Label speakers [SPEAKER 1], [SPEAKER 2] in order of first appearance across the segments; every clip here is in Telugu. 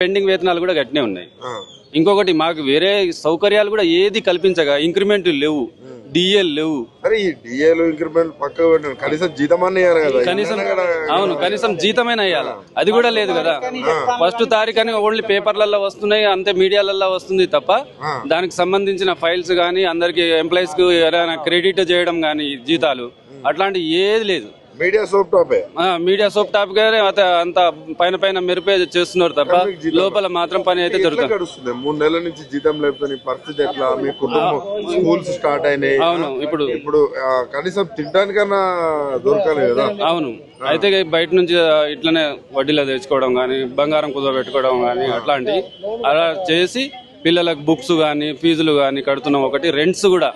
[SPEAKER 1] పెండింగ్ వేతనాలు కూడా గట్టినే ఉన్నాయి. ఇంకొకటి మాకు వేరే సౌకర్యాలు కూడా ఏది కల్పించగా ఇంక్రిమెంట్ లేవు, డిఎల్ లేవు.
[SPEAKER 2] కనీసం జీతం
[SPEAKER 1] అవును, కనీసం జీతమైనా అయ్యాలి, అది కూడా లేదు కదా. ఫస్ట్ తారీఖు ఓన్లీ పేపర్లలో వస్తున్నాయి, అంతే మీడియాలలో వస్తుంది తప్ప దానికి సంబంధించిన ఫైల్స్ గానీ అందరికి ఎంప్లాయీస్ కు ఏదైనా క్రెడిట్ చేయడం గానీ జీతాలు అట్లాంటి ఏది లేదు.
[SPEAKER 2] మీడియా సోప్ టాప్ గానే అంత పైన పైన మెరుపే చేస్తున్నారు తప్ప లోపల మాత్రం పని అయితే జరుగుతుంది. 3 నెలల నుంచి జీతం లేకపోతే పరిస్థితి ఎట్లా? మీ కుటుంబం స్కూల్స్ స్టార్ట్ అయినాయి.
[SPEAKER 1] అవును,
[SPEAKER 2] ఇప్పుడు కనీసం తినడానికన్నా దొరకలేదు కదా.
[SPEAKER 1] అవును, అయితే బయట నుంచి ఇట్లనే వడ్డీలో తెచ్చుకోవడం గానీ, బంగారం కుదవ పెట్టుకోవడం గానీ అట్లాంటి అలా చేసి పిల్లలకు బుక్స్ గానీ ఫీజులు గానీ కడుతున్నాం. ఒకటి రెంట్స్ కూడా,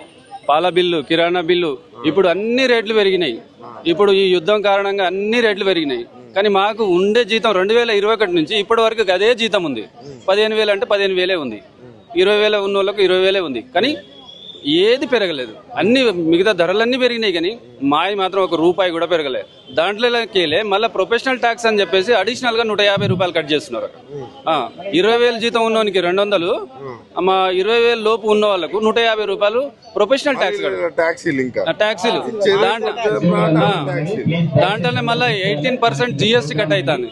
[SPEAKER 1] పాల బిల్లు, కిరాణా బిల్లు, ఇప్పుడు అన్ని రేట్లు పెరిగినాయి. ఇప్పుడు ఈ యుద్ధం కారణంగా అన్ని రేట్లు పెరిగినాయి. కానీ మాకు ఉండే జీతం 2021 నుంచి ఇప్పటి వరకు అదే జీతం ఉంది. 15,000 అంటే 15,000 ఉంది, 20,000 ఉన్న వాళ్ళకు 20,000 ఉంది. కానీ ఏది పెరగలేదు. అన్ని మిగతా ధరలన్నీ పెరిగినాయి కానీ మాయి మాత్రం ఒక రూపాయి కూడా పెరగలేదు. దాంట్లోకెళ్ళే మళ్ళీ ప్రొఫెషనల్ ట్యాక్స్ అని చెప్పేసి అడిషనల్ గా 150 రూపాయలు కట్ చేస్తున్నారు. 20,000 జీతం ఉన్నవానికి 200, మా 20,000 లోపు ఉన్న వాళ్ళకు 150 రూపాయలు ప్రొఫెషనల్ ట్యాక్సీలు. దాంట్లోనే మళ్ళీ 18% జిఎస్టీ కట్ అవుతుంది.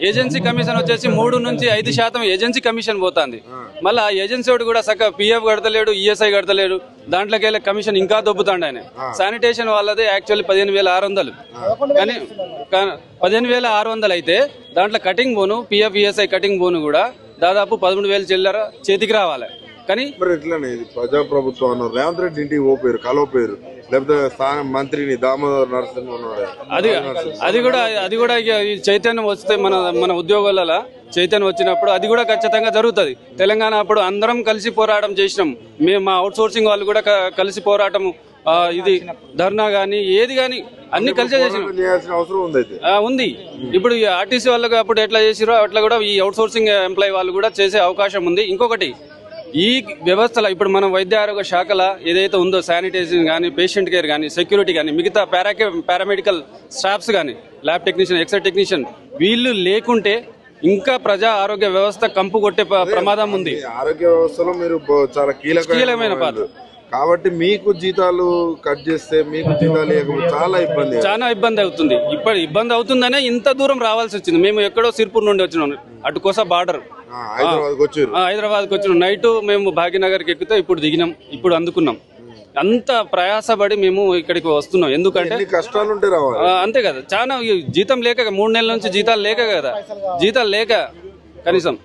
[SPEAKER 1] ఏజెన్సీ కమిషన్ వచ్చేసి 3 నుంచి 5% ఏజెన్సీ కమిషన్ పోతుంది. మళ్ళీ ఆ ఏజెన్సీ వాడు కూడా చక్కగా పిఎఫ్ కడతలేడు, ఈఎస్ఐ కడతలేడు. దాంట్లోకి వెళ్ళే కమిషన్ ఇంకా దొబ్బుతాండి ఆయన. శానిటేషన్ వాళ్ళదే యాక్చువల్లీ 15,600, కానీ 15,600 అయితే దాంట్లో కటింగ్ బోను, పిఎఫ్ ఈఎస్ఐ కటింగ్ బోను కూడా దాదాపు 13,000 చిల్లర చేతికి రావాలి. కానీ
[SPEAKER 2] ప్రజాప్రభుత్వం రేవంత్ రెడ్డి ఇంటికి పోయారు, కలవపోయారు, లేకపోతే మంత్రిని దామోదర్ నరసింహ
[SPEAKER 1] అది కూడా ఈ చైతన్యం వస్తే మన ఉద్యోగాల చైతన్యం వచ్చినప్పుడు అది కూడా ఖచ్చితంగా జరుగుతుంది. తెలంగాణ అప్పుడు అందరం కలిసి పోరాటం చేసినాం. మేము మా అవుట్ సోర్సింగ్ వాళ్ళు కూడా కలిసి పోరాటం, ఇది ధర్నా గానీ ఏది గానీ అన్ని కలిసే చేసినాం ఉంది. ఇప్పుడు ఈ ఆర్టీసీ వాళ్ళకు అప్పుడు ఎట్లా చేసిరో అట్లా కూడా ఈ అవుట్ సోర్సింగ్ ఎంప్లాయీ వాళ్ళు కూడా చేసే అవకాశం ఉంది. ఇంకొకటి, ఈ వ్యవస్థలో ఇప్పుడు మనం వైద్య ఆరోగ్య శాఖల ఏదైతే ఉందో శానిటైజేషన్ కానీ, పేషెంట్ కేర్ కానీ, సెక్యూరిటీ కానీ, మిగతా పారామెడికల్ స్టాఫ్స్ కానీ, ల్యాబ్ టెక్నీషియన్, ఎక్స్రే టెక్నీషియన్, వీళ్ళు లేకుంటే ఇంకా ప్రజా ఆరోగ్య వ్యవస్థ కంపు కొట్టే ప్రమాదం ఉంది.
[SPEAKER 2] ఆరోగ్య వ్యవస్థలో మీరు చాలా కీలకమైన పాత్ర కాబట్టి మీకు జీతాలు కట్ చేస్తే మీకు జీతాలు
[SPEAKER 1] చాలా ఇబ్బంది అవుతుంది. ఇప్పుడు ఇబ్బంది అవుతుందనే ఇంత దూరం రావాల్సి వచ్చింది. మేము ఎక్కడో సిర్పూర్ నుండి వచ్చినాం, అటుకోస బార్డర్ హైదరాబాద్కి వచ్చినాం. నైట్ మేము భాగ్యనగర్కి ఎక్కితే ఇప్పుడు దిగినాం, ఇప్పుడు అందుకున్నాం. అంత ప్రయాసపడి మేము ఇక్కడికి వస్తున్నాం. ఎందుకంటే
[SPEAKER 2] కష్టాలు ఉంటే
[SPEAKER 1] అంతే కదా, చాలా జీతం లేక 3 నెలల నుంచి జీతాలు లేక కదా, జీతాలు లేక కనీసం